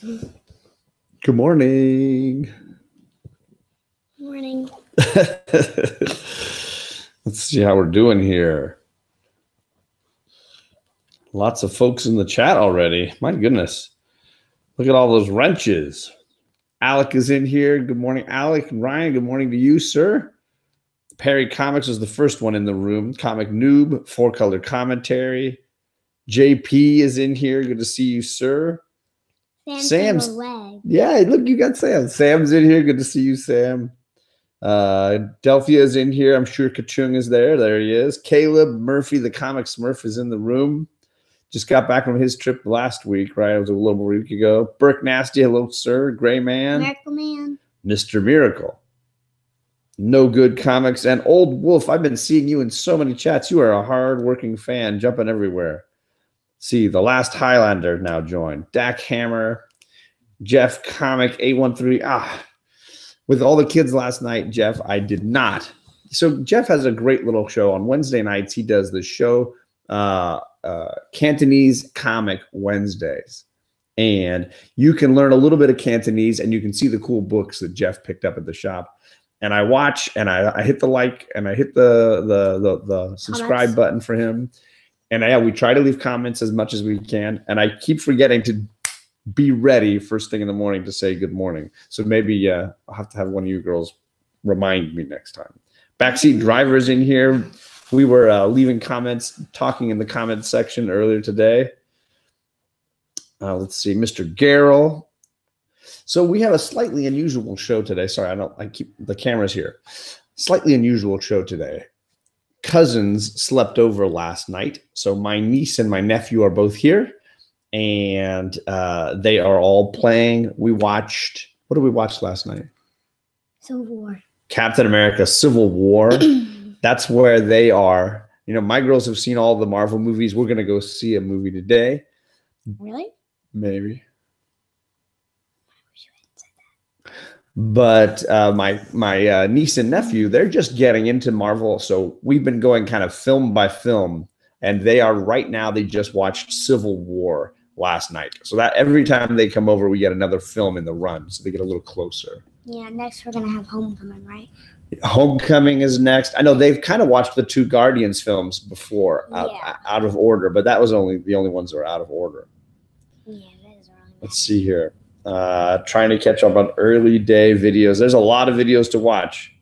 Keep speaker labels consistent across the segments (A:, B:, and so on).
A: Good morning.
B: Morning.
A: Let's see how we're doing here. Lots of folks in the chat already. My goodness. Look at all those wrenches. Alec is in here. Good morning, Alec. Ryan, good morning to you, sir. Perry Comics was the first one in the room. Comic Noob, 4-color commentary. JP is in here. Good to see you, sir. Sam's yeah, look, you got Sam. Sam's in here. Good to see you, Sam. Delphia is in here. I'm sure Kachung is there. There he is. Caleb Murphy, the comic Smurf, is in the room. Just got back from his trip last week, right? It was a little week ago. Burke Nasty, hello, sir. Gray Man.
B: Miracle Man.
A: Mr. Miracle. No Good Comics. And Old Wolf, I've been seeing you in so many chats. You are a hard-working fan, jumping everywhere. See, The Last Highlander now joined. Dak Hammer. Jeff Comic 813. With all the kids last night, Jeff, I did not. So Jeff has a great little show on Wednesday nights. He does the show Cantonese Comic Wednesdays. And you can learn a little bit of Cantonese and you can see the cool books that Jeff picked up at the shop. And I watch and I hit the like and I hit the subscribe button for him. And we try to leave comments as much as we can. And I keep forgetting to be ready first thing in the morning to say good morning. So maybe I'll have to have one of you girls remind me next time. Backseat drivers in here. We were leaving comments, talking in the comments section earlier today. Let's see, Mr. Garrell. So we have a slightly unusual show today. Sorry, I keep the cameras here. Slightly unusual show today. Cousins slept over last night. So my niece and my nephew are both here. And they are all playing. We watched, what did we watch last night?
B: Civil War.
A: Captain America Civil War. That's where they are. You know, my girls have seen all the Marvel movies. We're going to go see a movie today.
B: Really?
A: Maybe. But my niece and nephew, they're just getting into Marvel. So we've been going kind of film by film. And they are right now, they just watched Civil War last night. So that every time they come over, we get another film in the run. So they get a little closer.
B: Yeah, next we're going to have Homecoming, right?
A: Homecoming is next. I know they've kind of watched the 2 Guardians films before out of order, but that was the only ones that are out of order.
B: Yeah, that is really
A: Let's see here. Trying to catch up on early day videos. There's a lot of videos to watch.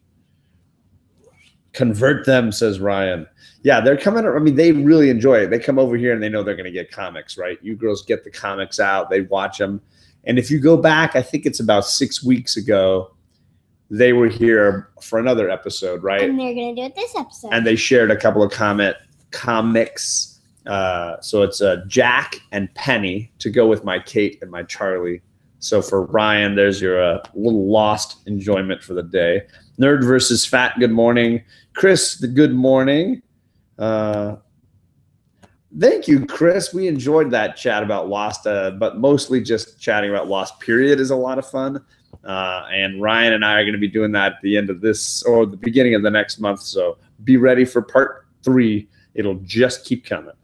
A: Convert them, says Ryan. Yeah, they're coming. I mean, they really enjoy it. They come over here and they know they're going to get comics, right? You girls get the comics out. They watch them. And if you go back, I think it's about 6 weeks ago, they were here for another episode, right?
B: And they're going to do it this episode.
A: And they shared a couple of comics. So it's Jack and Penny to go with my Kate and my Charlie. So for Ryan, there's your little lost enjoyment for the day. Nerd versus Fat, good morning. Chris, the good morning. Thank you, Chris. We enjoyed that chat about Lost, but mostly just chatting about Lost, period, is a lot of fun. And Ryan and I are going to be doing that at the end of this or the beginning of the next month. So be ready for part 3. It'll just keep coming.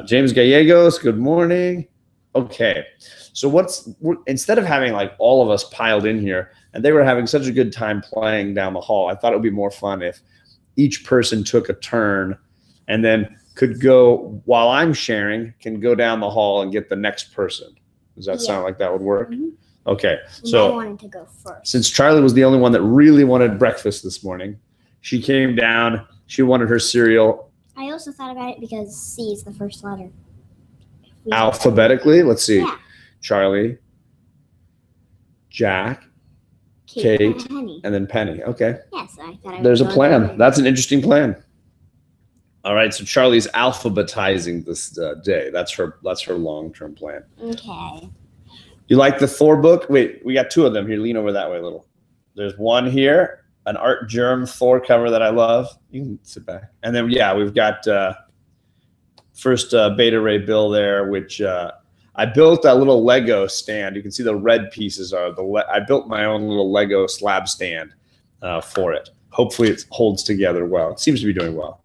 A: James Gallegos, good morning. Okay. So instead of having like all of us piled in here, and they were having such a good time playing down the hall, I thought it would be more fun if each person took a turn and then could go, while I'm sharing, can go down the hall and get the next person. Does that sound like that would work? Mm-hmm. Okay. So
B: I wanted to go first.
A: Since Charlie was the only one that really wanted breakfast this morning, she came down. She wanted her cereal.
B: I also thought about it because C is the first letter.
A: Alphabetically? Let's see.
B: Yeah.
A: Charlie, Jack, Kate, and then Penny. Okay.
B: Yes, I thought
A: there's a plan. That's an interesting plan. All right, so Charlie's alphabetizing this day. That's her long-term plan.
B: Okay.
A: You like the Thor book? Wait, we got 2 of them here. Lean over that way a little. There's one here, an Art Germ Thor cover that I love. You can sit back. And then, yeah, we've got first Beta Ray Bill there, which I built a little Lego stand. You can see the red pieces are I built my own little Lego slab stand for it. Hopefully it holds together well. It seems to be doing well.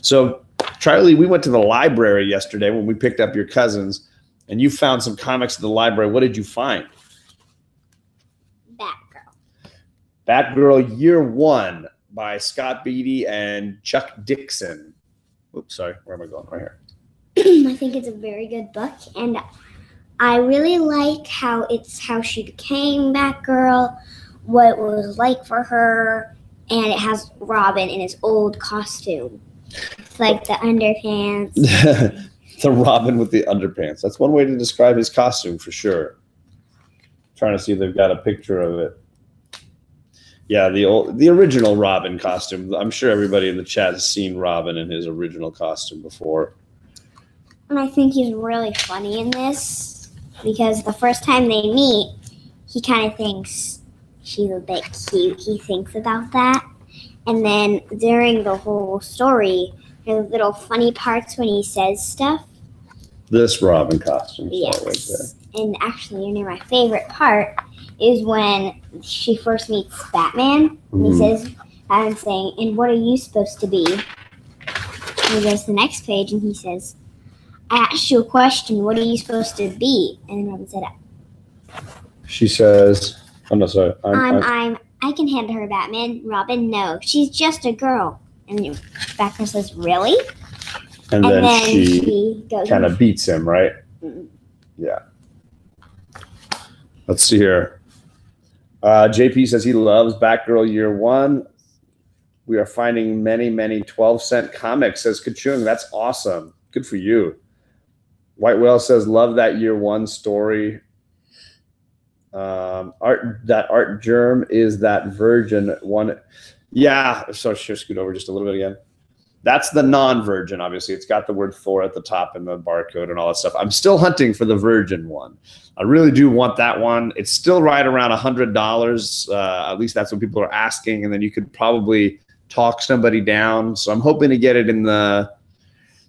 A: So Charlie, we went to the library yesterday when we picked up your cousins, And you found some comics at the library. What did you find?
B: Batgirl.
A: Batgirl Year One by Scott Beatty and Chuck Dixon. Oops, sorry. Where am I going? Right here.
B: I think it's a very good book, and I really like how she became Batgirl, what it was like for her, and it has Robin in his old costume. It's like the underpants.
A: The Robin with the underpants. That's one way to describe his costume for sure. Trying to see if they've got a picture of it. Yeah, the original Robin costume. I'm sure everybody in the chat has seen Robin in his original costume before.
B: And I think he's really funny in this because the first time they meet, he kind of thinks she's a bit cute. He thinks about that. And then during the whole story, there's little funny parts when he says stuff.
A: This Robin costume.
B: Yes.
A: Right there.
B: And actually, my favorite part is when she first meets Batman. And he says, Batman's saying, and what are you supposed to be? And he goes to the next page and he says, I asked you a question. What are you supposed to be? And then Robin said,
A: she says, oh no, sorry.
B: I can handle her, Batman. Robin, no. She's just a girl. And Batgirl says, really?
A: And then she kind of beats him, right?
B: Mm-hmm.
A: Yeah. Let's see here. JP says he loves Batgirl Year One. We are finding many, many 12-cent comics, says Kachung. That's awesome. Good for you. White Whale says, love that Year One story. Art Germ is that Virgin one. Yeah, so scoot over just a little bit again. That's the non-Virgin, obviously. It's got the word for at the top and the barcode and all that stuff. I'm still hunting for the Virgin one. I really do want that one. It's still right around $100. At least that's what people are asking. And then you could probably talk somebody down. So I'm hoping to get it in the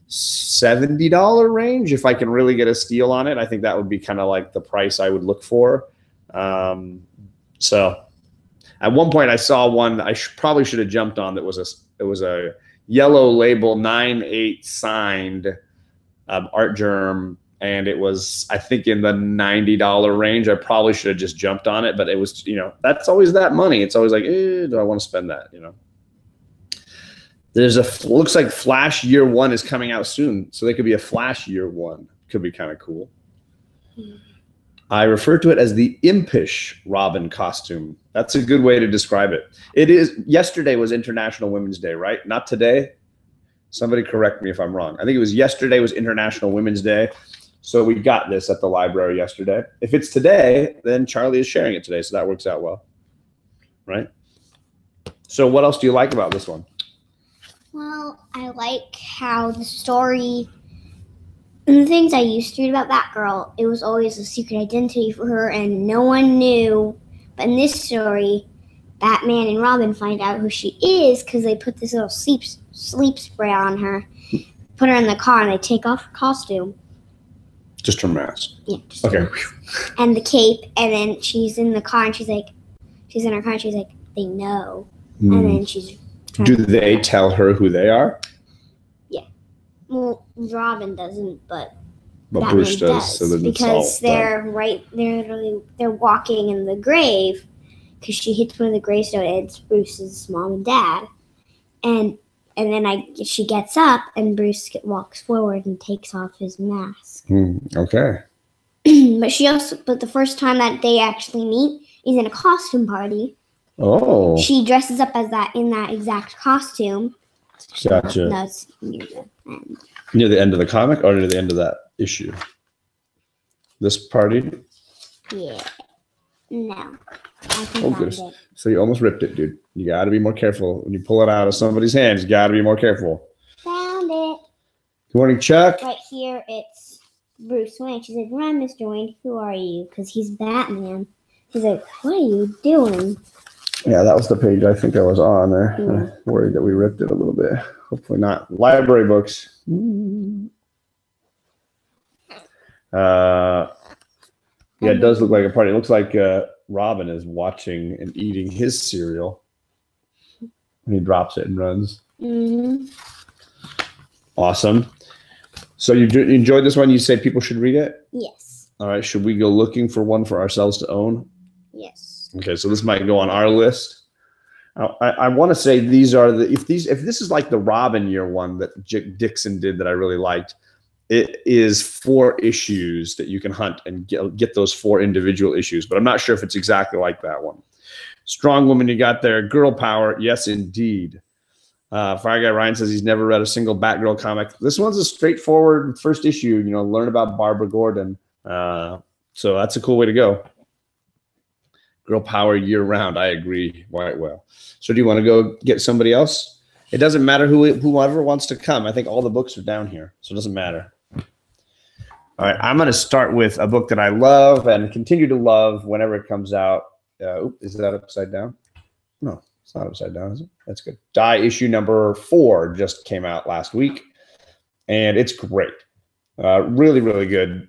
A: $70 range if I can really get a steal on it. I think that would be kind of like the price I would look for. So at one point I saw one I probably should have jumped on that was a yellow label 9/8 signed Art Germ, and it was I think in the $90 range. I probably should have just jumped on it, but it was, that's always that money. It's always like, do I want to spend that? There's looks like Flash Year One is coming out soon, so they could be a Flash Year One. Could be kind of cool. I refer to it as the impish Robin costume. That's a good way to describe it. It is. Yesterday was International Women's Day, right? Not today. Somebody correct me if I'm wrong. I think it was yesterday was International Women's Day. So we got this at the library yesterday. If it's today, then Charlie is sharing it today, so that works out well, right? So what else do you like about this one?
B: Well, I like how the story and the things I used to read about Batgirl, it was always a secret identity for her and no one knew. But in this story, Batman and Robin find out who she is because they put this little sleep spray on her, put her in the car, and they take off her costume.
A: Just her mask.
B: Yeah.
A: Okay.
B: And the cape, and then she's in the car, and she's in her car, and she's like, they know. And then she's
A: do they tell her who they are?
B: Yeah. Well, Robin doesn't, but
A: Batman Bruce does. So
B: because they're walking in the grave because she hits one of the gravestones and it's Bruce's mom and dad. And then she gets up and Bruce walks forward and takes off his mask.
A: Okay.
B: But the first time that they actually meet is in a costume party.
A: Oh.
B: She dresses up as in that exact costume.
A: Gotcha.
B: No, it's near the end.
A: Near the end of the comic or near the end of that issue? This party?
B: Yeah. No.
A: Oh, goodness. So you almost ripped it, dude. You got to be more careful. When you pull it out of somebody's hands, you got to be more careful.
B: Found it.
A: Good morning, Chuck.
B: Right here, it's Bruce Wayne. She said, "Run, Mr. Wayne. Who are you?" Because he's Batman. He's like, "What are you doing?"
A: Yeah, that was the page I think I was on there. I'm worried that we ripped it a little bit. Hopefully not. Library books. Yeah, it does look like a party. It looks like Robin is watching and eating his cereal. And he drops it and runs. Awesome. So you enjoyed this one? You say people should read it?
B: Yes.
A: All right. Should we go looking for one for ourselves to own?
B: Yes.
A: Okay. So this might go on our list. I want to say these are if this is like the Robin year one that Dixon did that I really liked. It is 4 issues that you can hunt and get those 4 individual issues, but I'm not sure if it's exactly like that one. Strong Woman you got there. Girl Power. Yes, indeed. Fire Guy Ryan says he's never read a single Batgirl comic. This one's a straightforward first issue, learn about Barbara Gordon. So that's a cool way to go. Girl Power year round. I agree quite well. So do you want to go get somebody else? It doesn't matter whoever wants to come. I think all the books are down here, so it doesn't matter. All right, I'm going to start with a book that I love and continue to love whenever it comes out. Is that upside down? No, it's not upside down, is it? That's good. Die issue number 4 just came out last week, and it's great. Really, really good.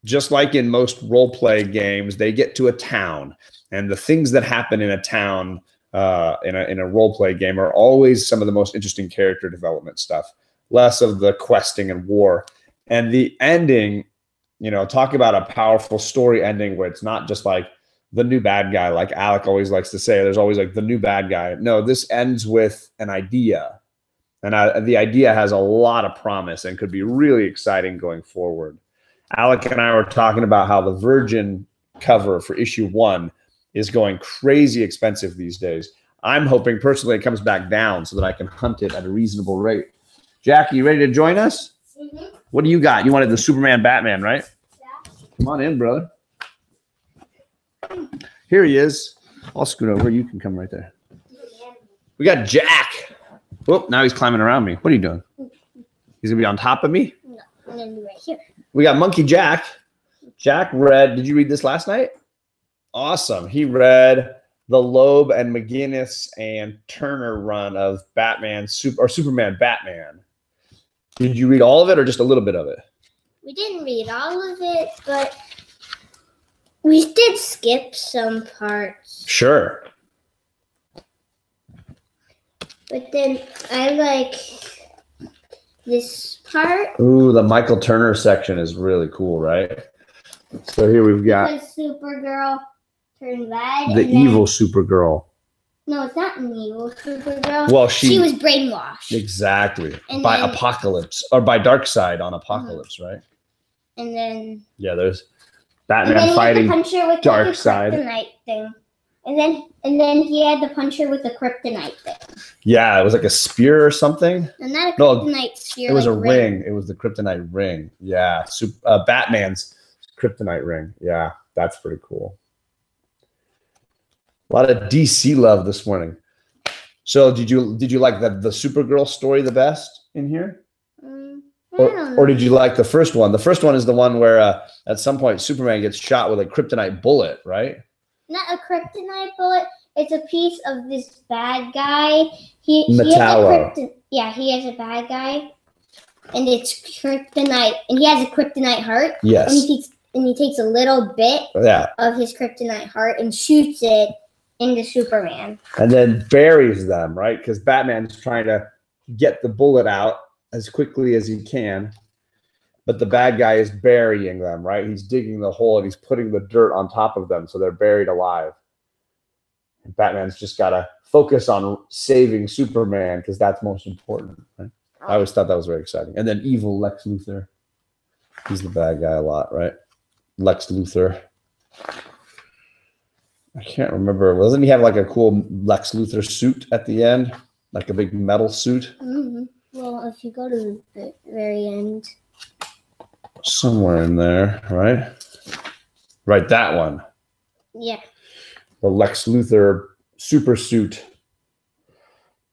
A: Just like in most role-play games, they get to a town, and the things that happen in a town in a role-play game are always some of the most interesting character development stuff, less of the questing and war. And the ending, talk about a powerful story ending where it's not just like the new bad guy, like Alec always likes to say. There's always like the new bad guy. No, this ends with an idea. And the idea has a lot of promise and could be really exciting going forward. Alec and I were talking about how the Virgin cover for issue 1 is going crazy expensive these days. I'm hoping personally it comes back down so that I can hunt it at a reasonable rate. Jackie, you ready to join us? Mm-hmm. What do you got? You wanted the Superman Batman, right? Yeah. Come on in, brother. Here he is. I'll scoot over. You can come right there. We got Jack. Oh, now he's climbing around me. What are you doing? He's going to be on top of me?
B: No, I'm going to be right here.
A: We got Monkey Jack. Jack read, did you read this last night? Awesome. He read the Loeb and McGinnis and Turner run of Superman Batman. Did you read all of it or just a little bit of it?
B: We didn't read all of it, but we did skip some parts.
A: Sure.
B: But then I like this part.
A: Ooh, the Michael Turner section is really cool, right? So here we've got
B: Supergirl turned bad.
A: The evil Supergirl.
B: No, it's not an evil Supergirl.
A: Well,
B: she was brainwashed.
A: Exactly. By Apocalypse, or by Darkseid on Apocalypse, right?
B: And then
A: there's Batman fighting Darkseid.
B: Kryptonite thing. And then he had to punch her with a kryptonite thing.
A: Yeah, it was like a spear or something.
B: And not a kryptonite spear.
A: It was a ring. It was the kryptonite ring. Yeah, Batman's kryptonite ring. Yeah, that's pretty cool. A lot of DC love this morning. So did you like the Supergirl story the best in here? Or did you like the first one? The first one is the one where at some point Superman gets shot with a kryptonite bullet, right?
B: Not a kryptonite bullet. It's a piece of this bad guy. He has a bad guy, and it's kryptonite, and he has a kryptonite heart.
A: Yes.
B: And he takes a little bit of his kryptonite heart and shoots it into Superman.
A: And then buries them, right? Because Batman's trying to get the bullet out as quickly as he can. But the bad guy is burying them, right? He's digging the hole and he's putting the dirt on top of them so they're buried alive. And Batman's just got to focus on saving Superman because that's most important, right? I always thought that was very exciting. And then evil Lex Luthor. He's the bad guy a lot, right? Lex Luthor. I can't remember. Doesn't he have like a cool Lex Luthor suit at the end? Like a big metal suit?
B: Mm-hmm. Well, if you go to the very end.
A: Somewhere in there, right? Right, that one.
B: Yeah.
A: The Lex Luthor super suit.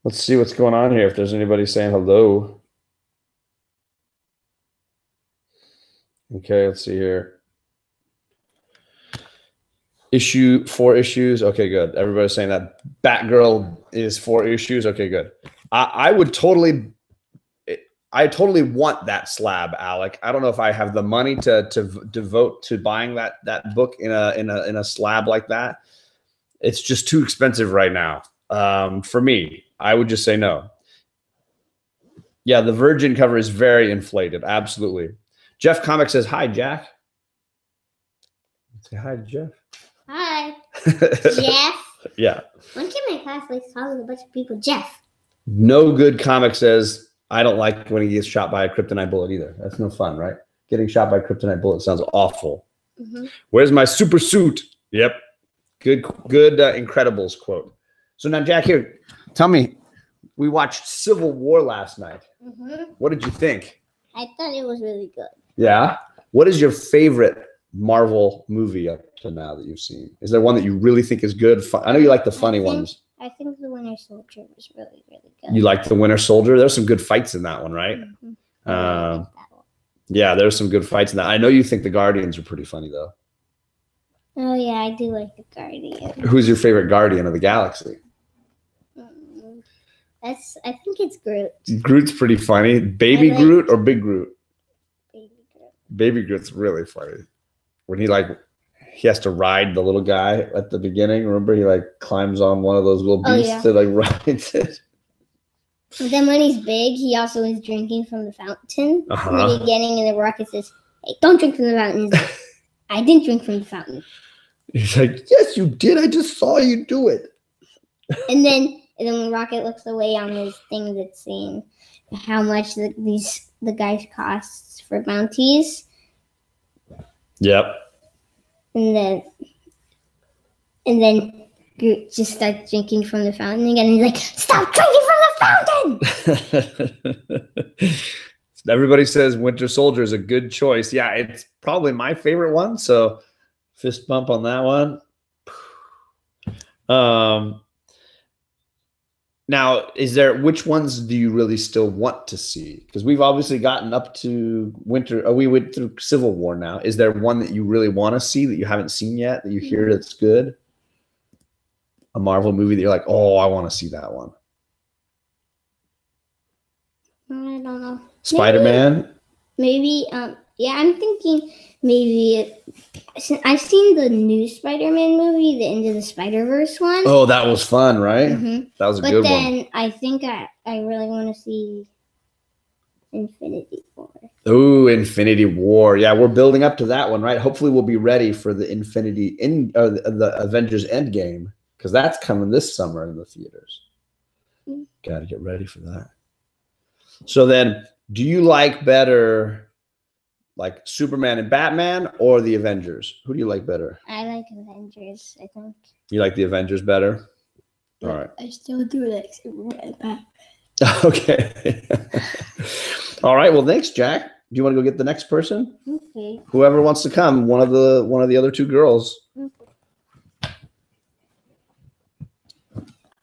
A: Let's see what's going on here. If there's anybody saying hello. Okay, let's see here. 4 issues. Okay, good. Everybody's saying that Batgirl is 4 issues. Okay, good. I totally want that slab, Alec. I don't know if I have the money to devote to buying that book in a slab like that. It's just too expensive right now. For me, I would just say no. Yeah, the Virgin cover is very inflated. Absolutely. Jeff Comic says, hi, Jack. Say hi to Jeff.
B: Hi, Jeff.
A: Yeah.
B: One kid in my class likes calling a bunch of people Jeff.
A: No Good Comic says, I don't like when he gets shot by a kryptonite bullet either. That's no fun, right? Getting shot by a kryptonite bullet sounds awful. Mm-hmm. Where's my super suit? Yep. Good Incredibles quote. So now, Jack, here, tell me, we watched Civil War last night. Mm-hmm. What did you think?
B: I thought it was really good.
A: Yeah? What is your favorite Marvel movie up to now that you've seen? Is there one that you really think is good? I know you like the funny ones.
B: I think the Winter Soldier was really, really good.
A: You like the Winter Soldier? There's some good fights in that one, right? Mm-hmm. Really like that one. Yeah, there's some good fights in that. I know you think the Guardians are pretty funny, though.
B: Oh, yeah, I do like the Guardian.
A: Who's your favorite Guardian of the Galaxy?
B: I think it's Groot.
A: Groot's pretty funny. Baby Groot or Big Groot?
B: Baby Groot.
A: Baby Groot's really funny. When he has to ride the little guy at the beginning. Remember, he climbs on one of those little beasts to rides it.
B: But then when he's big, he also is drinking from the fountain. In the beginning, and the Rocket says, "Hey, don't drink from the fountain." He's like, "I didn't drink from the fountain."
A: He's like, "Yes, you did. I just saw you do it."
B: And then when Rocket looks away on his thing that's saying how much the guys costs for bounties. Yep. And then Groot just starts drinking from the fountain again. And he's like, "Stop drinking from the fountain!"
A: Everybody says Winter Soldier is a good choice. Yeah, it's probably my favorite one. So fist bump on that one. Now, which ones do you really still want to see? Because we've obviously gotten up to we went through Civil War now. Is there one that you really want to see that you haven't seen yet, that you hear that's good? A Marvel movie that you're like, oh, I want to see that one.
B: I don't know.
A: Spider-Man?
B: Maybe yeah, I'm thinking maybe I've seen the new Spider-Man movie, the Into the Spider-Verse one.
A: Oh, that was fun, right? Mm-hmm. That was a good one. But
B: then I think I really want to see Infinity War.
A: Oh, Infinity War. Yeah, we're building up to that one, right? Hopefully we'll be ready for the the Avengers Endgame, because that's coming this summer in the theaters. Mm-hmm. Got to get ready for that. So then, do you like better Superman and Batman or the Avengers? Who do you like better?
B: I like Avengers, I think.
A: You like the Avengers better?
B: Yeah, all right. I still do like Superman and Batman.
A: Okay. All right. Well, thanks, Jack. Do you want to go get the next person?
B: Okay.
A: Whoever wants to come, one of the other two girls. Okay.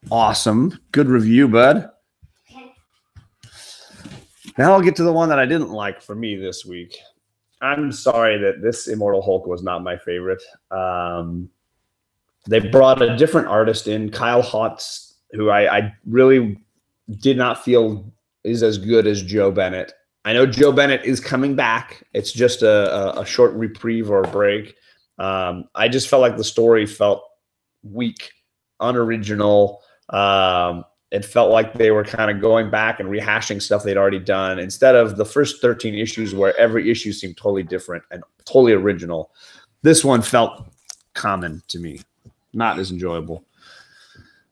A: Awesome. Good review, bud. Now I'll get to the one that I didn't like for me this week. I'm sorry that this Immortal Hulk was not my favorite. They brought a different artist in, Kyle Hotz, who I really did not feel is as good as Joe Bennett. I know Joe Bennett is coming back. It's just a short reprieve or a break. I just felt like the story felt weak, unoriginal. It felt like they were kind of going back and rehashing stuff they'd already done instead of the first 13 issues where every issue seemed totally different and totally original. This one felt common to me, not as enjoyable.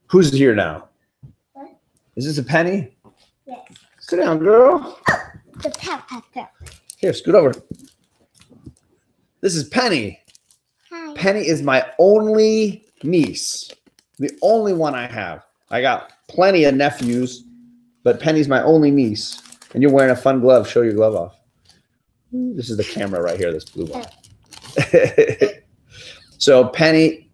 A: Who's here now? What? Is this a Penny?
B: Yes.
A: Sit down, girl.
B: Oh, the Powerpuff Girl.
A: Here, scoot over. This is Penny.
B: Hi.
A: Penny is my only niece, the only one I have. I got plenty of nephews, but Penny's my only niece. And you're wearing a fun glove. Show your glove off. This is the camera right here, this blue one. Oh. So, Penny,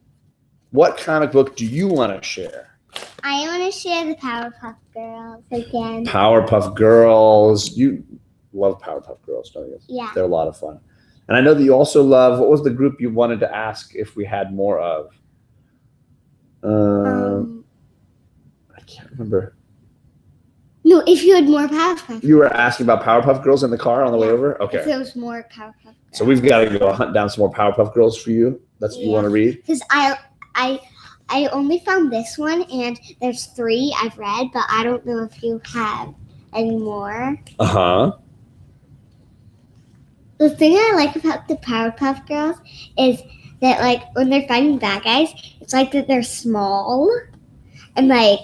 A: what comic book do you want to share?
B: I want to share the Powerpuff Girls again.
A: Powerpuff Girls. You love Powerpuff Girls, don't you?
B: Yeah.
A: They're a lot of fun. And I know that you also love, what was the group you wanted to ask if we had more of? I can't remember.
B: No, if you had more Powerpuff.
A: You were asking about Powerpuff Girls in the car on the way over? Okay.
B: If there was more Powerpuff Girls.
A: So we've got to go hunt down some more Powerpuff Girls for you. That's what you want to read?
B: Because I only found this one, and there's 3 I've read, but I don't know if you have. anymore.
A: Uh-huh.
B: The thing I like about the Powerpuff Girls is that, like, when they're fighting bad guys, it's like that they're small, and like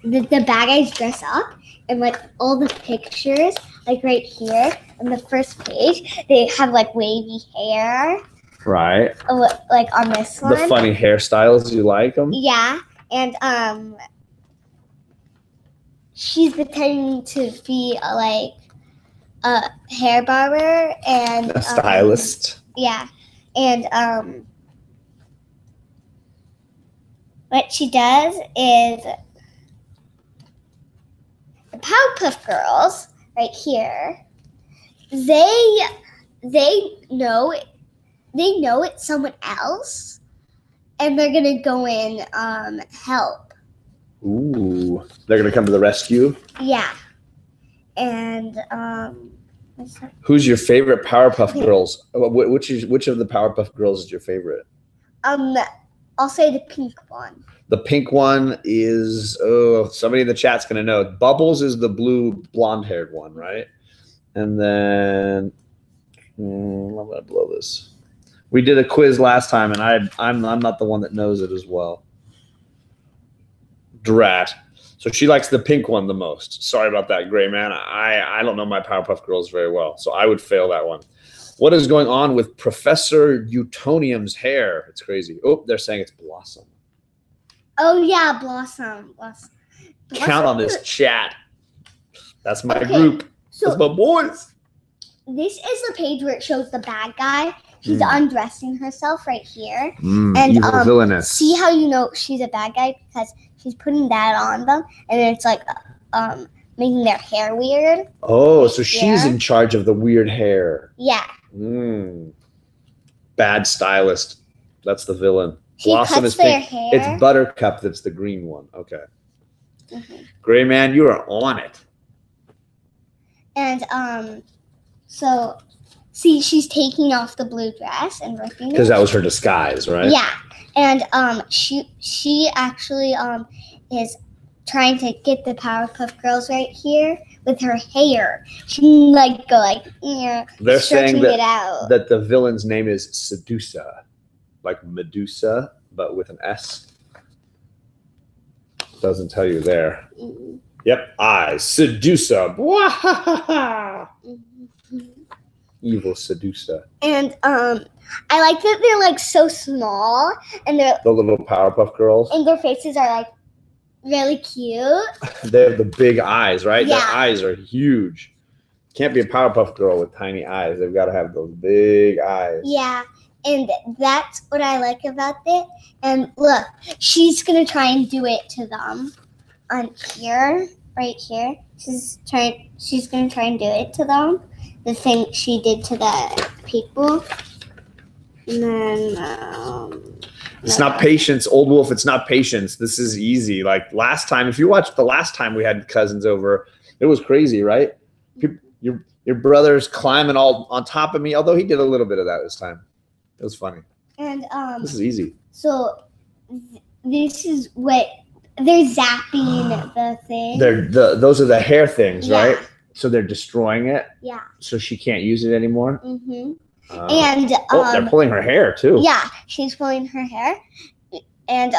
B: the bad guys dress up, and like all the pictures, like right here on the first page, they have like wavy hair.
A: Right.
B: Like on this one.
A: The funny hairstyles, you like them?
B: Yeah, and she's pretending to be like a hair barber and
A: a stylist.
B: Yeah, and what she does is the Powerpuff Girls right here. They know it's someone else, and they're gonna go in help.
A: Ooh, they're gonna come to the rescue.
B: Yeah, and
A: who's your favorite Powerpuff Girls? Which of the Powerpuff Girls is your favorite?
B: I'll say the pink one.
A: The pink one is somebody in the chat's gonna know. Bubbles is the blue blonde-haired one, right? And then I'm gonna blow this. We did a quiz last time, and I'm not the one that knows it as well. Drat. So she likes the pink one the most. Sorry about that, Gray Man. I don't know my Powerpuff Girls very well, so I would fail that one. What is going on with Professor Utonium's hair? It's crazy. Oh, they're saying it's Blossom.
B: Oh yeah, Blossom.
A: Count on this chat. That's my group. So that's my boys.
B: This is the page where it shows the bad guy. She's undressing herself right here.
A: And evil villainous.
B: See how you know she's a bad guy? Because she's putting that on them, and it's like making their hair weird.
A: Oh, so she's in charge of the weird hair.
B: Yeah.
A: Bad stylist. That's the villain.
B: She
A: Blossom
B: cuts
A: is pink.
B: their hair.
A: It's Buttercup that's the green one. Okay. Gray Man, you are on it.
B: And so see, she's taking off the blue dress and ripping it.
A: Because that was her disguise, right?
B: Yeah. And she actually is trying to get the Powerpuff Girls right here with her hair. She can like go like
A: they're saying that,
B: it out.
A: that the villain's name is Sedusa, like Medusa, but with an S. Doesn't tell you there. Yep, Sedusa. Evil Sedusa.
B: And I like that they're like so small, and they're
A: the little Powerpuff Girls,
B: and their faces are like really cute.
A: They have the big eyes, right?
B: Yeah.
A: Their eyes are huge. Can't be a Powerpuff Girl with tiny eyes. They've got to have those big eyes.
B: Yeah, and that's what I like about it. And look, she's gonna try and do it to them on here, right here. She's gonna try and do it to them. The thing she did to the people. And then
A: it's not patience, Old Wolf. It's not patience. This is easy. Like last time, if you watched the last time we had cousins over, it was crazy, right? Your brother's climbing all on top of me, although he did a little bit of that this time. It was funny.
B: And
A: this is easy.
B: So this is what they're zapping the thing.
A: Those are the hair things,
B: yeah.
A: Right? So they're destroying it.
B: Yeah.
A: So she can't use it anymore.
B: And
A: they're pulling her hair too.
B: Yeah, she's pulling her hair, and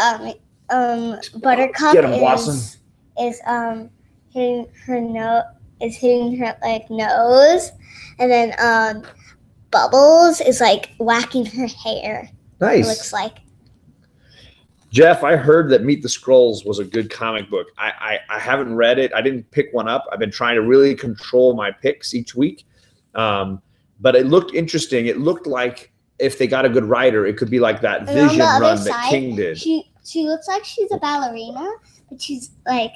B: Buttercup is hitting her like nose, and then Bubbles is like whacking her hair.
A: Nice.
B: It looks like.
A: Jeff, I heard that Meet the Scrolls was a good comic book. I haven't read it. I didn't pick one up. I've been trying to really control my picks each week. But it looked interesting. It looked like if they got a good writer, it could be like that Vision run that King did.
B: She looks like she's a ballerina, but she's like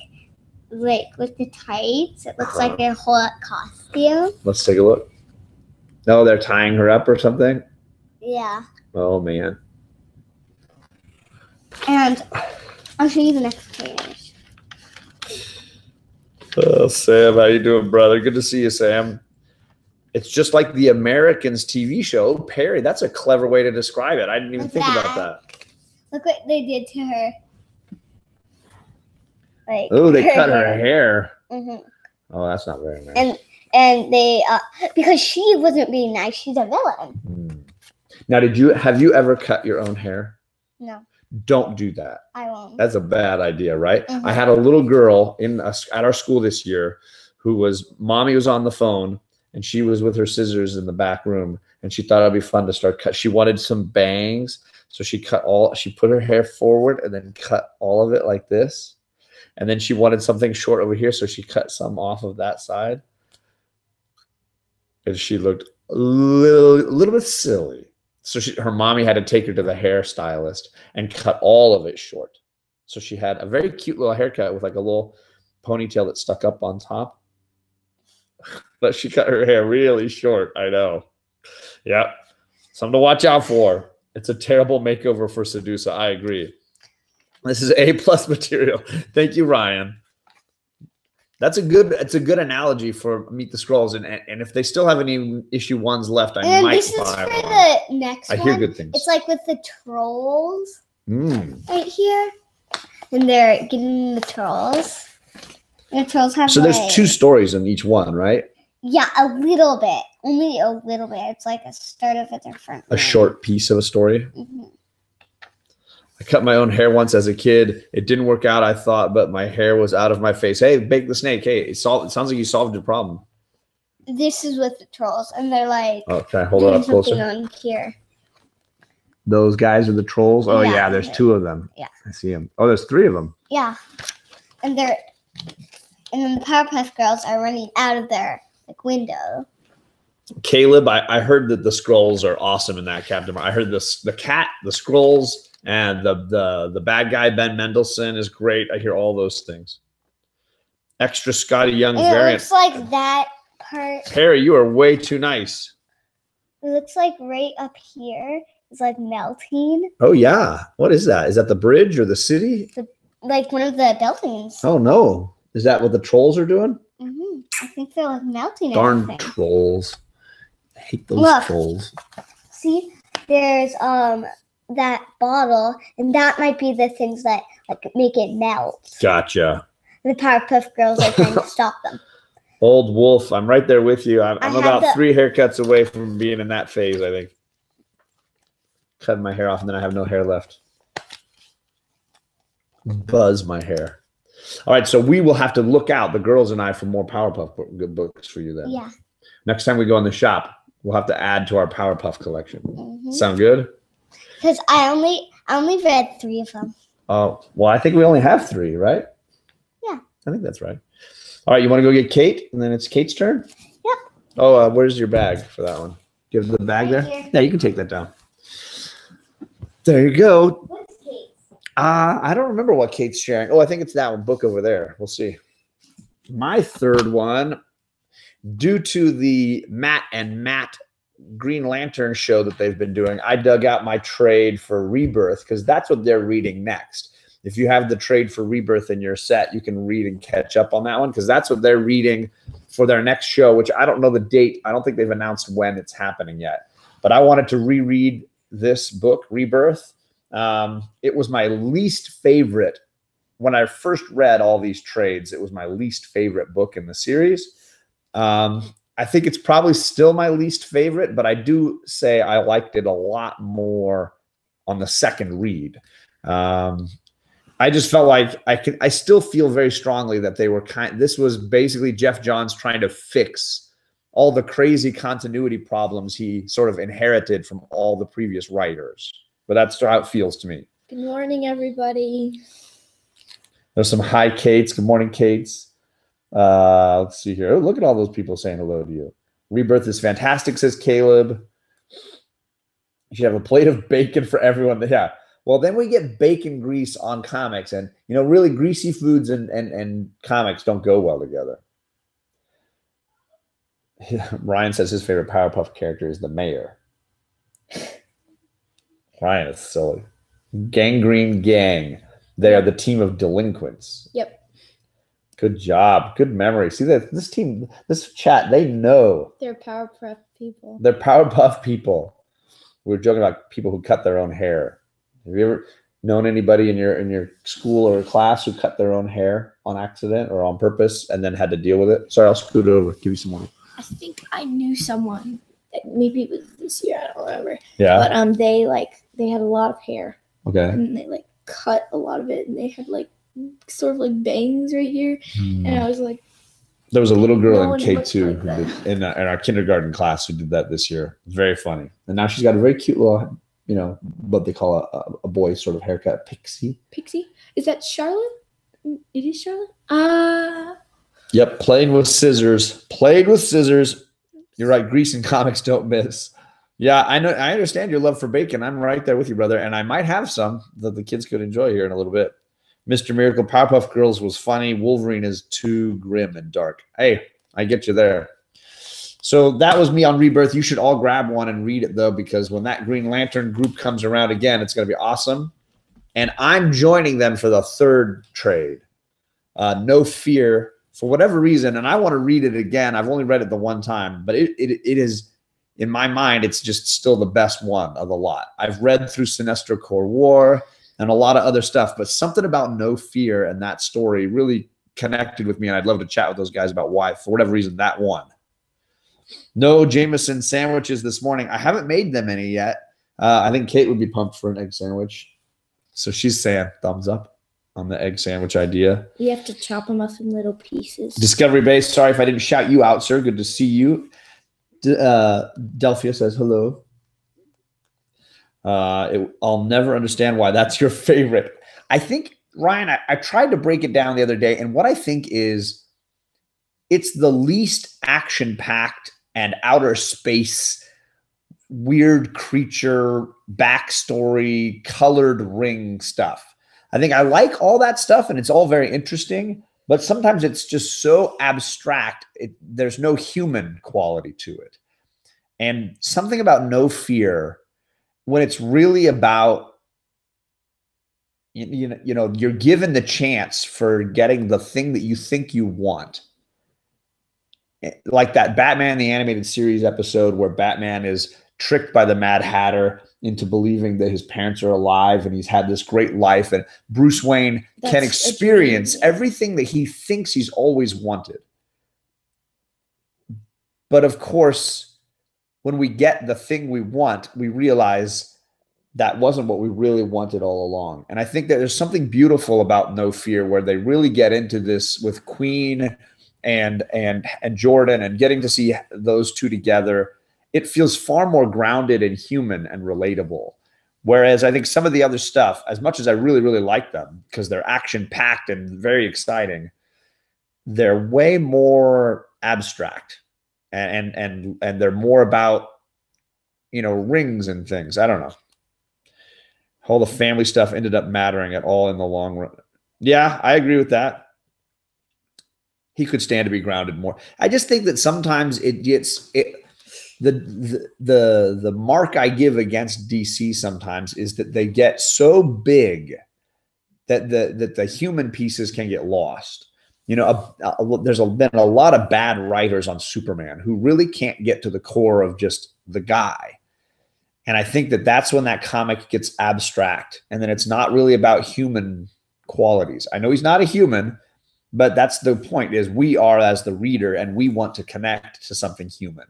B: with the tights. It looks like a whole costume.
A: Let's take a look. No, they're tying her up or something?
B: Yeah.
A: Oh, man.
B: And I'll show you the next page.
A: Oh, Sam, how you doing, brother? Good to see you, Sam. It's just like the Americans TV show. Perry, that's a clever way to describe it. I didn't even think about that.
B: Look what they did to her.
A: Like, oh, they cut her hair. Oh, that's not very nice.
B: And they because she wasn't being nice, she's a villain.
A: Now, have you ever cut your own hair?
B: No.
A: Don't do that.
B: I won't.
A: That's a bad idea, right? I had a little girl at our school this year mommy was on the phone and she was with her scissors in the back room and she thought it'd be fun to start cut. She wanted some bangs. So she put her hair forward and then cut all of it like this. And then she wanted something short over here. So she cut some off of that side. And she looked a little bit silly. So her mommy had to take her to the hairstylist and cut all of it short. So she had a very cute little haircut with like a little ponytail that stuck up on top. But she cut her hair really short. I know. Yep. Something to watch out for. It's a terrible makeover for Sedusa. I agree. This is A+ material. Thank you, Ryan. It's a good analogy for Meet the Skrulls, and if they still have any issue 1s left, I might buy one.
B: This is for the next one.
A: I hear good things.
B: It's like with the trolls right here, and they're getting the trolls. And the trolls have.
A: So there's 2 stories in each one, right?
B: Yeah, a little bit, only a little bit. It's like a start of a different.
A: A short piece of a story. I cut my own hair once as a kid. It didn't work out, I thought, but my hair was out of my face. Hey, Bake the Snake. Hey, it sounds like you solved your problem.
B: This is with the trolls, and they're like.
A: Okay, hold it up closer.
B: On here.
A: Those guys are the trolls. Oh yeah, there's 2 of them.
B: Yeah,
A: I see them. Oh, there's 3 of them.
B: Yeah, and then the Powerpuff Girls are running out of their window.
A: Caleb, I heard that the Skrulls are awesome in that Captain Marvel. I heard the cat, the Skrulls. And the bad guy, Ben Mendelsohn, is great. I hear all those things. Extra Scotty Young variant.
B: It looks like that part.
A: Harry, you are way too nice.
B: It looks like right up here is like melting.
A: Oh, yeah. What is that? Is that the bridge or the city?
B: Like one of the buildings.
A: Oh, no. Is that what the trolls are doing?
B: I think they're like melting.
A: Darn
B: everything.
A: Trolls. I hate those trolls.
B: See, there's that bottle, and that might be the things that like make it melt.
A: Gotcha.
B: The Powerpuff Girls are trying to stop them.
A: Old Wolf, I'm right there with you. I'm about 3 haircuts away from being in that phase, I think. Cutting my hair off, and then I have no hair left. Buzz my hair. All right, so we will have to look out, the girls and I, for more Powerpuff books for you then.
B: Yeah.
A: Next time we go in the shop, we'll have to add to our Powerpuff collection. Sound good?
B: Because I only read 3 of them.
A: Oh, well, I think we only have 3, right?
B: Yeah.
A: I think that's right. All right, you want to go get Kate, and then it's Kate's turn?
B: Yep.
A: Oh, where's your bag for that one? Give the bag there?
B: Here.
A: Yeah, you can take that down. There you go.
B: What's Kate's?
A: I don't remember what Kate's sharing. Oh, I think it's that one book over there. We'll see. My third one, due to the Matt and Matt Green Lantern show that they've been doing, I dug out my trade for Rebirth because that's what they're reading next. If you have the trade for Rebirth in your set, you can read and catch up on that one because that's what they're reading for their next show, which I don't know the date. I don't think they've announced when it's happening yet. But I wanted to reread this book, Rebirth. It was my least favorite. When I first read all these trades, it was my least favorite book in the series. I think it's probably still my least favorite, but I do say I liked it a lot more on the second read. I just felt like I still feel very strongly that they were this was basically Jeff Johns trying to fix all the crazy continuity problems he sort of inherited from all the previous writers. But that's how it feels to me.
C: Good morning, everybody.
A: There's some hi Kates. Good morning, Kates. Let's see here. Oh, look at all those people saying hello to you. Rebirth is fantastic, says Caleb. You should have a plate of bacon for everyone. Yeah. Well, then we get bacon grease on comics. And, you know, really greasy foods and comics don't go well together. Ryan says his favorite Powerpuff character is the mayor. Ryan is silly. Gangrene Gang. They are the team of delinquents.
C: Yep.
A: Good job. Good memory. See that this team, this chat, they know.
C: They're Powerpuff people.
A: They're Powerpuff people. We were joking about people who cut their own hair. Have you ever known anybody in your school or class who cut their own hair? on accident or on purpose and then had to deal with it? Sorry, I'll scoot over. Give you some more.
C: I think I knew someone. Maybe it was this year. I don't remember.
A: Yeah.
C: But they had a lot of hair.
A: Okay.
C: And they like cut a lot of it, and they had like sort of like bangs right here. And I was like,
A: there was a little girl
C: No
A: in
C: one
A: K2
C: looked like
A: who did, in our kindergarten class who did that this year. Very funny. And now she's got a very cute little, what they call a boy sort of haircut, pixie.
C: Pixie? Is that Charlotte? It is Charlotte?
A: Yep, playing with scissors. Played with scissors. You're right. Grease and comics don't miss. Yeah, I know. I understand your love for bacon. I'm right there with you, brother. And I might have some that the kids could enjoy here in a little bit. Mr. Miracle, Powerpuff Girls was funny. Wolverine is too grim and dark. Hey, I get you there. So that was me on Rebirth. You should all grab one and read it, though, because when that Green Lantern group comes around again, it's going to be awesome. And I'm joining them for the third trade. No Fear, for whatever reason, and I want to read it again. I've only read it the one time, but it is, in my mind, it's just still the best one of the lot. I've read through Sinestro Corps War and a lot of other stuff, but something about No Fear and that story really connected with me, and I'd love to chat with those guys about why, for whatever reason, that one. No Jameson sandwiches this morning. I haven't made them any yet. I think Kate would be pumped for an egg sandwich. So she's saying thumbs up on the egg sandwich idea.
C: You have to chop them up in little pieces.
A: Discovery Base, sorry if I didn't shout you out, sir. Good to see you. Delphia says hello. I'll never understand why that's your favorite. I think, Ryan, I tried to break it down the other day, and what I think is it's the least action-packed and outer space, weird creature, backstory, colored ring stuff. I think I like all that stuff, and it's all very interesting, but sometimes it's just so abstract. There's no human quality to it. And something about No Fear, when it's really about, you're given the chance for getting the thing that you think you want. Like that Batman the Animated Series episode where Batman is tricked by the Mad Hatter into believing that his parents are alive and he's had this great life, and Bruce Wayne can experience everything that he thinks he's always wanted. But of course, when we get the thing we want, we realize that wasn't what we really wanted all along. And I think that there's something beautiful about No Fear where they really get into this with Queen and Jordan, and getting to see those two together. It feels far more grounded and human and relatable. Whereas I think some of the other stuff, as much as I really, really like them because they're action-packed and very exciting, they're way more abstract and they're more about, rings and things. I don't know. All the family stuff ended up mattering at all in the long run. Yeah, I agree with that. He could stand to be grounded more. I just think that sometimes the mark I give against DC sometimes is that they get so big that the human pieces can get lost. There's been a lot of bad writers on Superman who really can't get to the core of just the guy. And I think that that's when that comic gets abstract, and then it's not really about human qualities. I know he's not a human, but that's the point, is we are as the reader, and we want to connect to something human.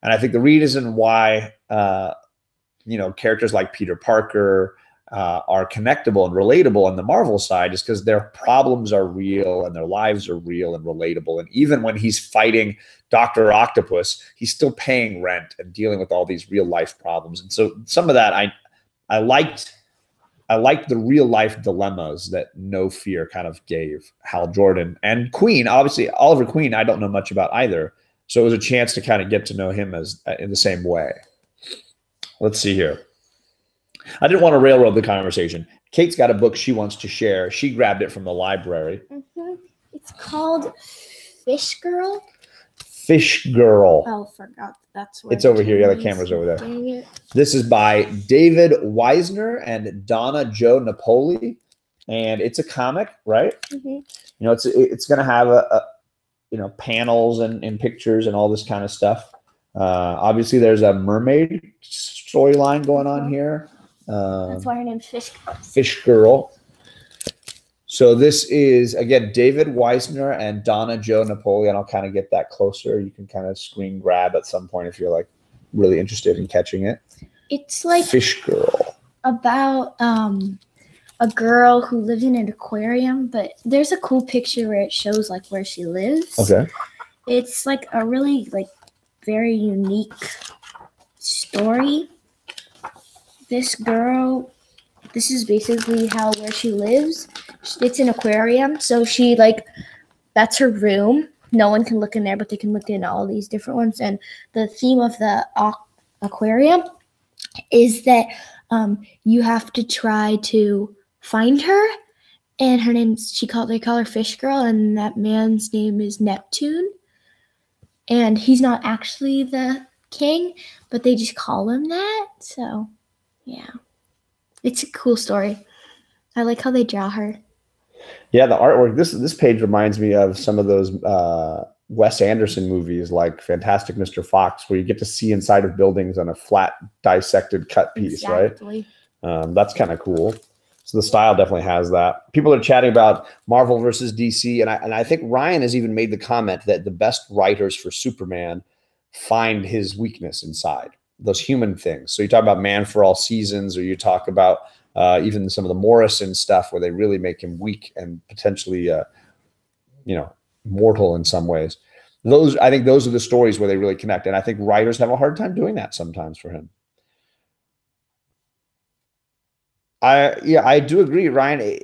A: And I think the reason why, characters like Peter Parker are connectable and relatable on the Marvel side is because their problems are real and their lives are real and relatable. And even when he's fighting Dr. Octopus, he's still paying rent and dealing with all these real life problems. And so some of that I liked the real life dilemmas that No Fear kind of gave Hal Jordan and Queen. Obviously, Oliver Queen, I don't know much about either. So it was a chance to kind of get to know him as in the same way. Let's see here. I didn't want to railroad the conversation. Kate's got a book she wants to share. She grabbed it from the library.
C: Mm-hmm. It's called Fish Girl.
A: Fish Girl.
C: Oh, forgot. That's what
A: it's over here. Yeah, the camera's over there.
C: Dang it.
A: This is by David Weisner and Donna Jo Napoli, and it's a comic, right?
C: Mm-hmm.
A: It's going to have a panels and pictures and all this kind of stuff. Obviously, there's a mermaid storyline going on here.
C: That's why her name's Fish Girl.
A: Fish Girl. So this is, again, David Weisner and Donna Jo Napoleon. I'll kind of get that closer. You can kind of screen grab at some point if you're like really interested in catching it.
C: It's like
A: Fish Girl.
C: About a girl who lives in an aquarium, but there's a cool picture where it shows like where she lives.
A: Okay.
C: It's like a really like very unique story. This girl, this is basically where she lives. It's an aquarium, so she like that's her room. No one can look in there, but they can look in all these different ones. And the theme of the aquarium is that you have to try to find her, and her name's they call her Fish Girl, and that man's name is Neptune, and he's not actually the king, but they just call him that. So yeah, it's a cool story. I like how they draw her.
A: Yeah, the artwork. This page reminds me of some of those Wes Anderson movies like Fantastic Mr. Fox, where you get to see inside of buildings on a flat dissected cut piece,
C: Exactly.
A: right? That's kind of cool. So the style definitely has that. People are chatting about Marvel versus DC, and I think Ryan has even made the comment that the best writers for Superman find his weakness inside, those human things. So you talk about Man for All Seasons, or you talk about even some of the Morrison stuff where they really make him weak and potentially, mortal in some ways. I think those are the stories where they really connect. And I think writers have a hard time doing that sometimes for him. I do agree, Ryan.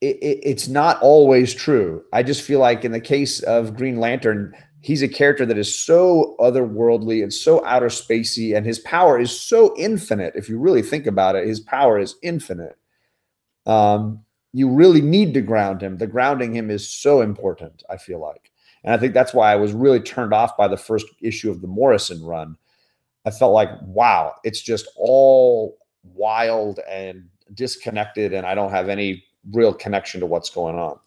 A: It's not always true. I just feel like in the case of Green Lantern, he's a character that is so otherworldly and so outer spacey, and his power is so infinite. If you really think about it, his power is infinite. You really need to ground him. The grounding him is so important, I feel like. And I think that's why I was really turned off by the first issue of the Morrison run. I felt like, wow, it's just all wild and disconnected, and I don't have any real connection to what's going on.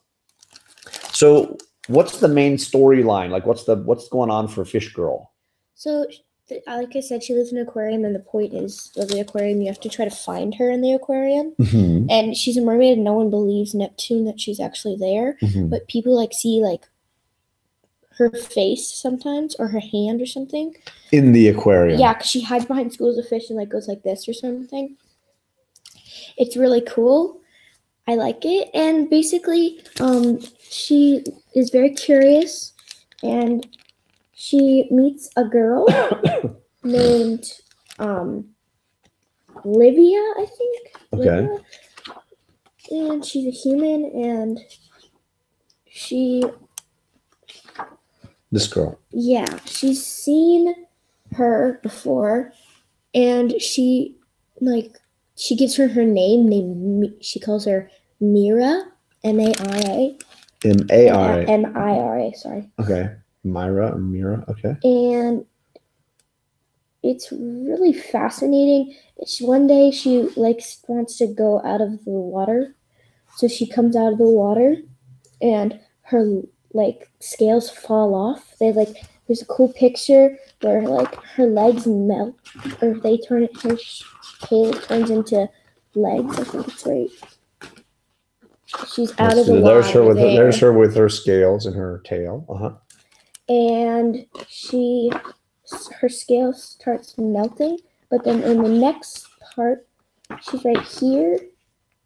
A: So what's the main storyline? Like what's going on for Fish Girl?
C: So like I said, she lives in an aquarium, and the point is of the aquarium, you have to try to find her in the aquarium.
A: Mm-hmm.
C: And she's a mermaid, and no one believes Neptune that she's actually there.
A: Mm-hmm.
C: But people like see like her face sometimes, or her hand or something.
A: In the aquarium.
C: Yeah, because she hides behind schools of fish and like goes like this or something. It's really cool. I like it. And basically, she is very curious, and she meets a girl named Livia, I think.
A: Okay.
C: Livia. And she's a human, and
A: This girl.
C: Yeah, she's seen her before, and she gives her name. She calls her Mira, M-A-I-A.
A: M-A-I-A.
C: M-I-R-A, sorry.
A: Okay. Myra or Mira. Okay.
C: And it's really fascinating. One day she wants to go out of the water, so she comes out of the water, and her scales fall off. There's a cool picture where her legs melt, or her tail turns into legs. I think it's right. She's out of the water.
A: There's her with her scales and her tail.
C: And her scale starts melting, but then in the next part, she's right here,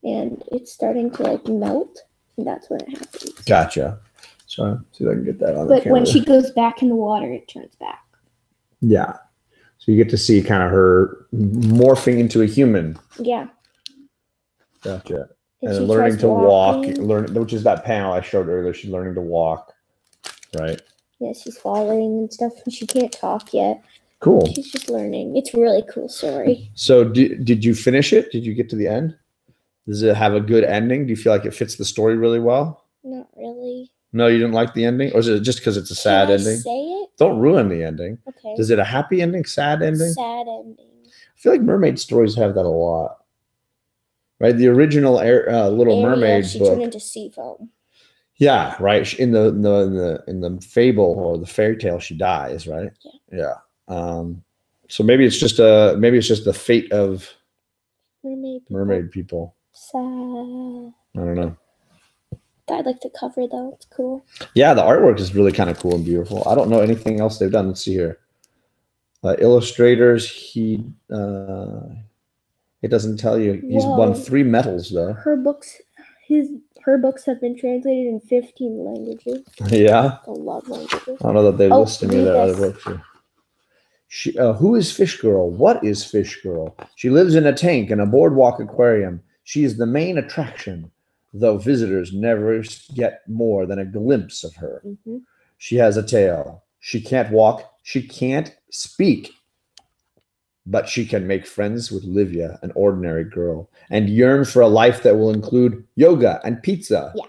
C: and it's starting to melt, and that's when it happens.
A: Gotcha. So see if I can get that on.
C: But when she goes back in the water, it turns back.
A: Yeah. So you get to see kind of her morphing into a human.
C: Yeah.
A: Gotcha. And learning to walk, which is that panel I showed earlier. She's learning to walk, right?
C: Yeah, she's falling and stuff, and she can't talk yet.
A: Cool.
C: She's just learning. It's a really cool story.
A: So did you finish it? Did you get to the end? Does it have a good ending? Do you feel like it fits the story really well?
C: Not really.
A: No, you didn't like the ending? Or is it just because it's a sad ending?
C: Say it?
A: Don't ruin the ending.
C: Okay.
A: Does it a happy ending, sad ending?
C: Sad ending.
A: I feel like mermaid stories have that a lot. Right? The original Little Mermaid
C: she
A: book.
C: turned into sea foam.
A: Yeah, right. In the fable or the fairy tale, she dies, right?
C: Yeah.
A: Yeah. So maybe it's just the fate of
C: mermaid people.
A: Sad. I don't know.
C: I like the cover though. It's cool.
A: Yeah, the artwork is really kind of cool and beautiful. I don't know anything else they've done. Let's see here. Illustrators, it doesn't tell you. He's won 3 medals though.
C: Her books have been translated in 15 languages.
A: Yeah.
C: A lot of languages.
A: I don't know that they listed me their other books here. Who is Fish Girl? What is Fish Girl? She lives in a tank in a boardwalk aquarium. She is the main attraction, though visitors never get more than a glimpse of her.
C: Mm-hmm.
A: She has a tail. She can't walk. She can't speak. But she can make friends with Livia, an ordinary girl, and yearn for a life that will include yoga and pizza.
B: Yeah.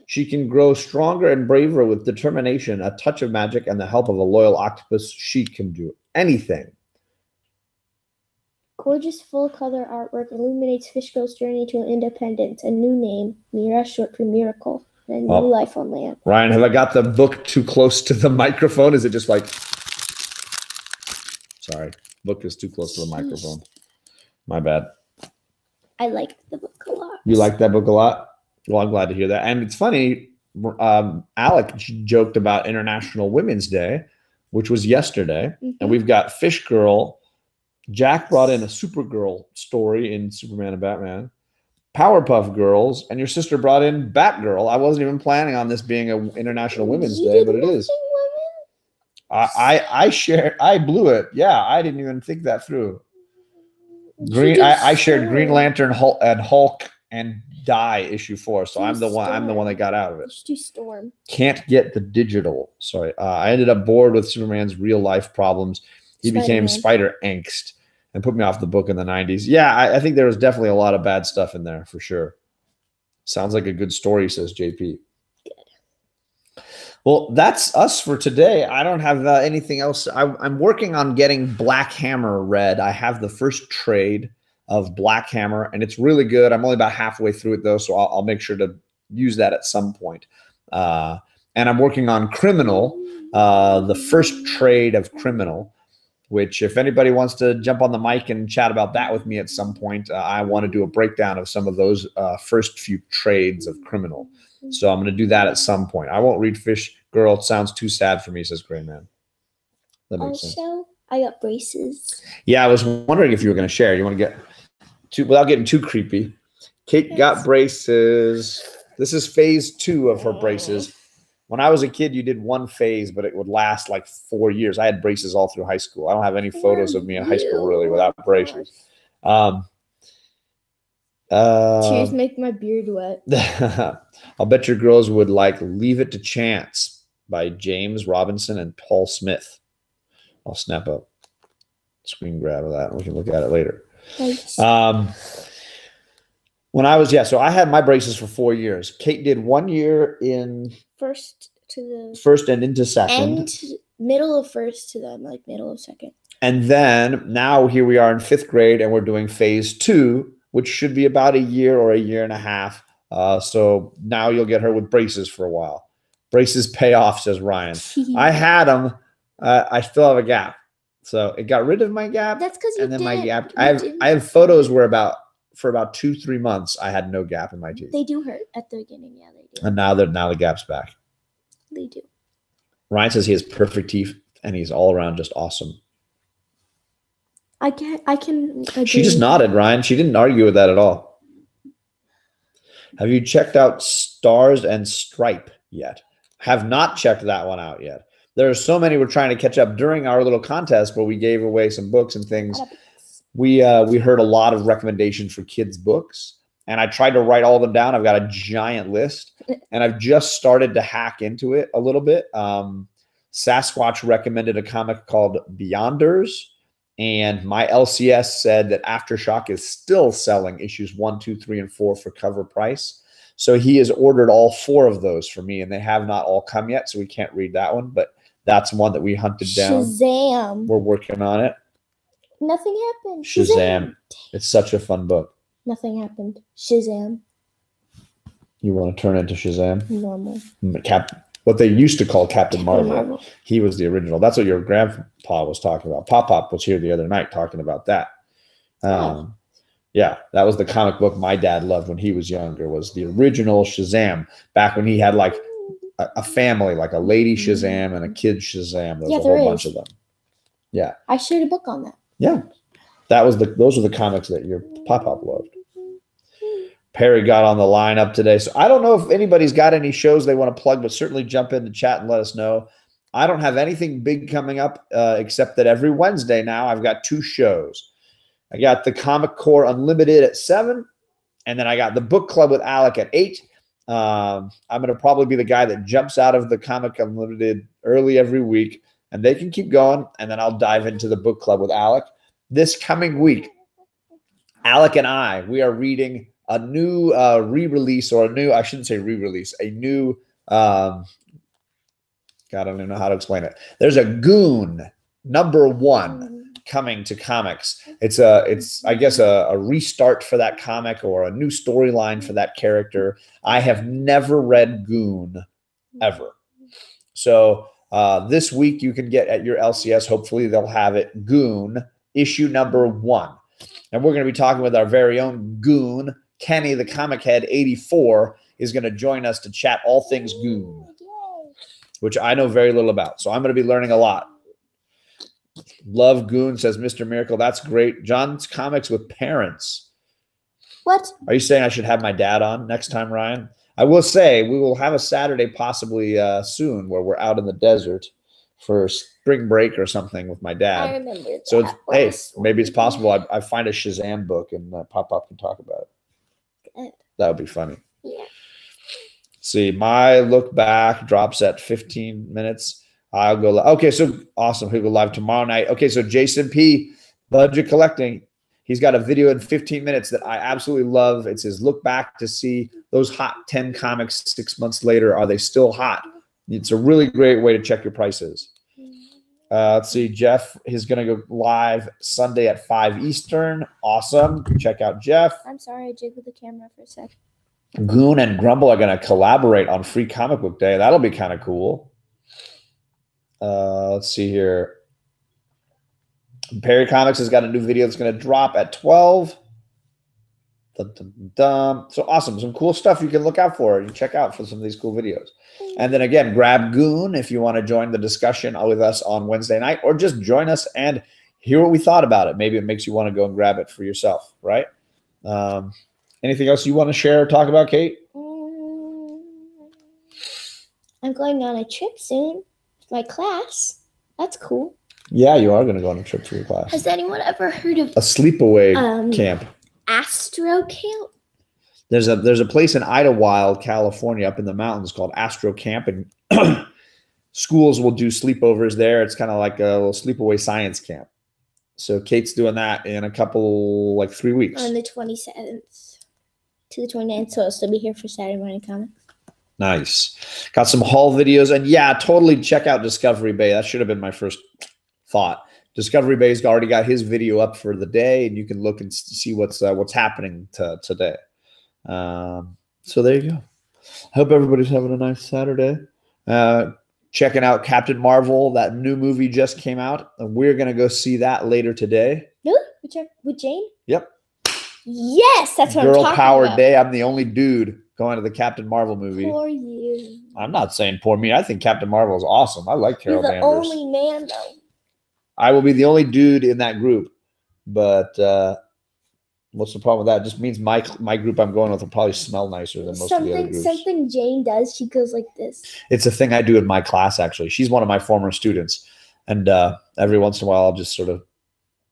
A: She can grow stronger and braver with determination, a touch of magic, and the help of a loyal octopus. She can do anything.
C: Gorgeous full-color artwork illuminates Fish Girl's journey to independence. A new name, Mira, short for miracle, and a new life on land.
A: Ryan, have I got the book too close to the microphone? Is it just like... Sorry, book is too close to the microphone. My bad.
C: I like the book a lot.
A: You like that book a lot? Well, I'm glad to hear that. And it's funny, Alec joked about International Women's Day, which was yesterday. Mm-hmm. And we've got Fish Girl. Jack brought in a Supergirl story in Superman and Batman. Powerpuff Girls. And your sister brought in Batgirl. I wasn't even planning on this being an International Women's Day, but it is. I blew it. Yeah, I didn't even think that through. I shared Green Lantern Hulk and Die issue 4, so I'm the one that got out of it.
C: Let's do Storm.
A: Can't get the digital. Sorry, I ended up bored with Superman's real life problems. He became Spider Angst and put me off the book in the 90s. Yeah, I think there was definitely a lot of bad stuff in there for sure. Sounds like a good story, says JP. Good. Well, that's us for today. I don't have anything else. I'm working on getting Black Hammer read. I have the first trade of Black Hammer, and it's really good. I'm only about halfway through it, though, so I'll make sure to use that at some point. And I'm working on Criminal, the first trade of Criminal, which if anybody wants to jump on the mic and chat about that with me at some point, I want to do a breakdown of some of those first few trades of Criminal. So I'm going to do that at some point. I won't read Fish Girl. It sounds too sad for me, says Gray Man. That makes sense.
C: I got braces.
A: Yeah, I was wondering if you were going to share. You want to get without getting too creepy. Kate got braces. This is phase 2 of her braces. When I was a kid, you did one phase, but it would last like 4 years. I had braces all through high school. I don't have any photos of me in high school really without braces.
C: Tears make my beard wet.
A: I'll bet your girls would like Leave It to Chance by James Robinson and Paul Smith. I'll snap a screen grab of that and we can look at it later.
C: Thanks.
A: When I was, so I had my braces for 4 years. Kate did 1 year in first and into second.
C: And middle of first to then like middle of second.
A: And then now here we are in 5th grade and we're doing phase 2, which should be about a year or a year and a half. So now you'll get her with braces for a while. Braces pay off, says Ryan. I had them. I still have a gap. So it got rid of my gap.
C: That's because
A: and then my gap. I have photos where for about 2-3 months I had no gap in my teeth.
C: They do hurt at the beginning. Yeah, they do.
A: And now the gap's back.
C: They do.
A: Ryan says he has perfect teeth and he's all around just awesome.
C: I can agree.
A: She just nodded, Ryan. She didn't argue with that at all. Have you checked out Stars and Stripe yet? Have not checked that one out yet. There are so many we're trying to catch up. During our little contest where we gave away some books and things, we heard a lot of recommendations for kids' books. And I tried to write all of them down. I've got a giant list. And I've just started to hack into it a little bit. Sasquatch recommended a comic called Beyonders. And my LCS said that Aftershock is still selling issues 1, 2, 3, and 4 for cover price. So he has ordered all 4 of those for me, and they have not all come yet, so we can't read that one. But that's one that we hunted down.
C: Shazam.
A: We're working on it.
C: Nothing happened.
A: Shazam. It's such a fun book.
C: Nothing happened. Shazam.
A: You want to turn into Shazam?
C: Normal.
A: What they used to call Captain Marvel. He was the original. That's what your grandpa was talking about. Pop was here the other night talking about that. Yeah, that was the comic book my dad loved when he was younger, was the original Shazam, back when he had like a family, like a lady Shazam and a kid Shazam. There was a whole bunch of them. Yeah.
C: I shared a book on that.
A: Yeah. Those are the comics that your Pop loved. Perry got on the lineup today. So I don't know if anybody's got any shows they want to plug, but certainly jump in the chat and let us know. I don't have anything big coming up except that every Wednesday now I've got 2 shows. I got the Comic Core Unlimited at 7, and then I got the book club with Alec at 8. I'm going to probably be the guy that jumps out of the Comic Unlimited early every week, and they can keep going, and then I'll dive into the book club with Alec. This coming week, Alec and I, we are reading a new re-release, or I shouldn't say re-release, a new, God, I don't even know how to explain it. There's a Goon #1 coming to comics. It's I guess a restart for that comic, or a new storyline for that character. I have never read Goon ever. So this week you can get at your LCS, hopefully they'll have it, Goon issue #1. And we're going to be talking with our very own Goon. Kenny, the comic head 84, is going to join us to chat all things Goon, which I know very little about. So I'm going to be learning a lot. Love Goon, says Mr. Miracle. That's great. John's Comics with Parents.
C: What?
A: Are you saying I should have my dad on next time, Ryan? I will say we will have a Saturday possibly soon where we're out in the desert for spring break or something with my dad.
C: I remember that.
A: So hey, maybe it's possible I find a Shazam book and Pop can talk about it.
C: Good.
A: That would be funny.
C: Yeah.
A: See, my look back drops at 15 minutes. I'll go. Okay, so awesome. He'll go live tomorrow night. Okay, so Jason P, Budget Collecting. He's got a video in 15 minutes that I absolutely love. It's his look back to see those hot 10 comics 6 months later. Are they still hot? It's a really great way to check your prices. Let's see. Jeff is going to go live Sunday at 5 Eastern. Awesome. Check out Jeff.
C: I'm sorry, I jiggled the camera for a sec.
A: Goon and Grumble are going to collaborate on Free Comic Book Day. That'll be kind of cool. Let's see here. Perry Comics has got a new video that's going to drop at 12. Dun, dun, dun. So awesome. Some cool stuff you can look out for and check out for some of these cool videos. And then again, grab Goon if you want to join the discussion with us on Wednesday night, or just join us and hear what we thought about it. Maybe it makes you want to go and grab it for yourself, right? Anything else you want to share or talk about, Kate?
C: I'm going on a trip soon with my class. That's cool.
A: Yeah, you are going to go on a trip for your class.
C: Has anyone ever heard of
A: a sleepaway camp?
C: Astro Camp?
A: There's a place in Idlewild, California, up in the mountains called Astro Camp, and schools will do sleepovers there. It's kind of like a little sleepaway science camp. So Kate's doing that in a couple, like 3 weeks.
C: On the 27th to the 29th, so I'll still be here for Saturday Morning Comics.
A: Nice. Got some haul videos, and yeah, totally check out Discovery Bay. That should have been my first thought. Discovery Bay's already got his video up for the day, and you can look and see what's happening today. So there you go. I hope everybody's having a nice Saturday. Checking out Captain Marvel. That new movie just came out, and we're going to go see that later today.
C: Really? With Jane?
A: Yep.
C: Yes, that's what I'm
A: Girl
C: talking
A: Power
C: about.
A: Day. I'm the only dude going to the Captain Marvel movie.
C: Poor you.
A: I'm not saying poor me. I think Captain Marvel is awesome. I like Carol
C: You're the
A: Danvers.
C: only man, though.
A: I will be the only dude in that group, but what's the problem with that? It just means my group I'm going with will probably smell nicer than most of the other groups.
C: Something Jane does, she goes like this.
A: It's a thing I do in my class, actually. She's one of my former students, and every once in a while I'll just sort of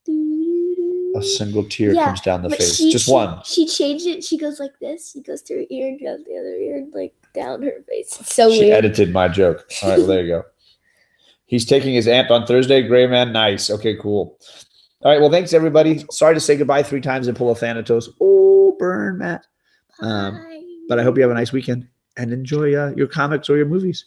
A: a single tear comes down the face. Just one.
C: She changed it. She goes like this. She goes through her ear and down the other ear and like down her face. It's so
A: She
C: weird.
A: edited my joke. All right, well, there you go. He's taking his aunt on Thursday. Gray man, nice. Okay, cool. All right, well, thanks, everybody. Sorry to say goodbye 3 times and pull a Thanatos. Oh, burn, Matt.
C: Bye.
A: But I hope you have a nice weekend and enjoy your comics or your movies.